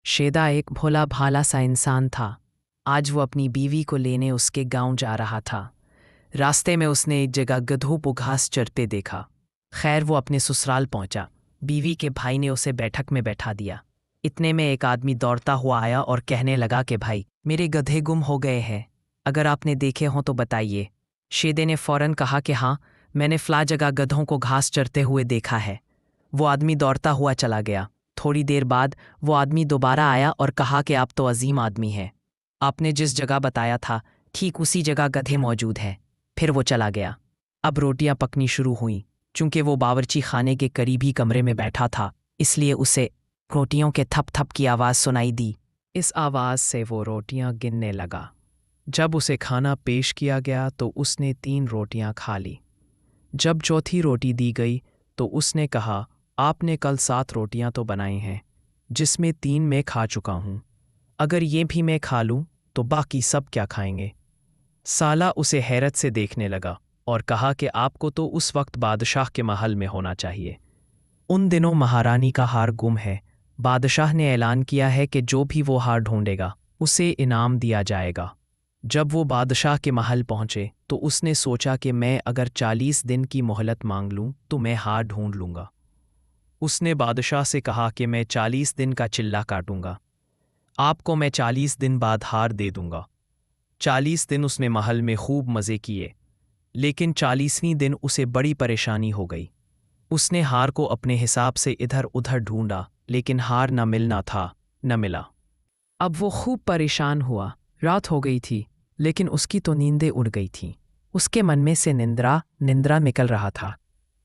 शेदा एक भोला भाला सा इंसान था। आज वो अपनी बीवी को लेने उसके गांव जा रहा था। रास्ते में उसने एक जगह गधों को घास चरते देखा। खैर वो अपने ससुराल पहुंचा। बीवी के भाई ने उसे बैठक में बैठा दिया। इतने में एक आदमी दौड़ता हुआ आया और कहने लगा कि भाई, मेरे गधे गुम हो गए हैं, अगर आपने देखे हों तो बताइए। शेदे ने फौरन कहा कि हाँ, मैंने फला जगह गधों को घास चरते हुए देखा है। वो आदमी दौड़ता हुआ चला गया। थोड़ी देर बाद वो आदमी दोबारा आया और कहा कि आप तो अजीम आदमी हैं, आपने जिस जगह बताया था ठीक उसी जगह गधे मौजूद हैं। फिर वो चला गया। अब रोटियां पकनी शुरू हुईं। चूंकि वो बावर्ची खाने के करीबी कमरे में बैठा था, इसलिए उसे रोटियों के थप थप की आवाज़ सुनाई दी। इस आवाज़ से वो रोटियां गिनने लगा। जब उसे खाना पेश किया गया तो उसने 3 रोटियां खा ली। जब चौथी रोटी दी गई तो उसने कहा, आपने कल 7 रोटियां तो बनाई हैं, जिसमें 3 मैं खा चुका हूँ। अगर ये भी मैं खा लूँ तो बाकी सब क्या खाएंगे। साला उसे हैरत से देखने लगा और कहा कि आपको तो उस वक्त बादशाह के महल में होना चाहिए। उन दिनों महारानी का हार गुम है। बादशाह ने ऐलान किया है कि जो भी वो हार ढूंढेगा उसे इनाम दिया जाएगा। जब वो बादशाह के महल पहुंचे तो उसने सोचा कि मैं अगर 40 दिन की मोहलत मांग लूं तो मैं हार ढूंढ लूंगा। उसने बादशाह से कहा कि मैं 40 दिन का चिल्ला काटूंगा, आपको मैं 40 दिन बाद हार दे दूंगा। 40 दिन उसने महल में खूब मज़े किए, लेकिन 40वें दिन उसे बड़ी परेशानी हो गई। उसने हार को अपने हिसाब से इधर उधर ढूंढा, लेकिन हार न मिलना था, न मिला। अब वो खूब परेशान हुआ। रात हो गई थी, लेकिन उसकी तो नींदें उड़ गई थीं। उसके मन में से निंद्रा निकल रहा था।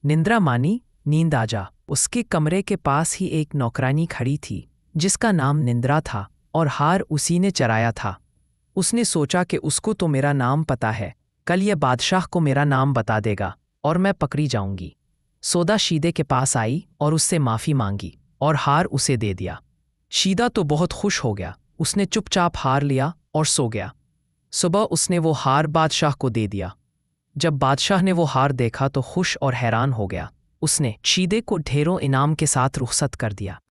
निंद्रा मानी, नींद आ जा। उसके कमरे के पास ही एक नौकरानी खड़ी थी, जिसका नाम निंद्रा था और हार उसी ने चराया था। उसने सोचा कि उसको तो मेरा नाम पता है, कल यह बादशाह को मेरा नाम बता देगा और मैं पकड़ी जाऊंगी। सोदा शीदे के पास आई और उससे माफ़ी मांगी और हार उसे दे दिया। शीदा तो बहुत खुश हो गया। उसने चुपचाप हार लिया और सो गया। सुबह उसने वो हार बादशाह को दे दिया। जब बादशाह ने वो हार देखा तो खुश और हैरान हो गया। उसने शीदे को ढेरों इनाम के साथ रुखसत कर दिया।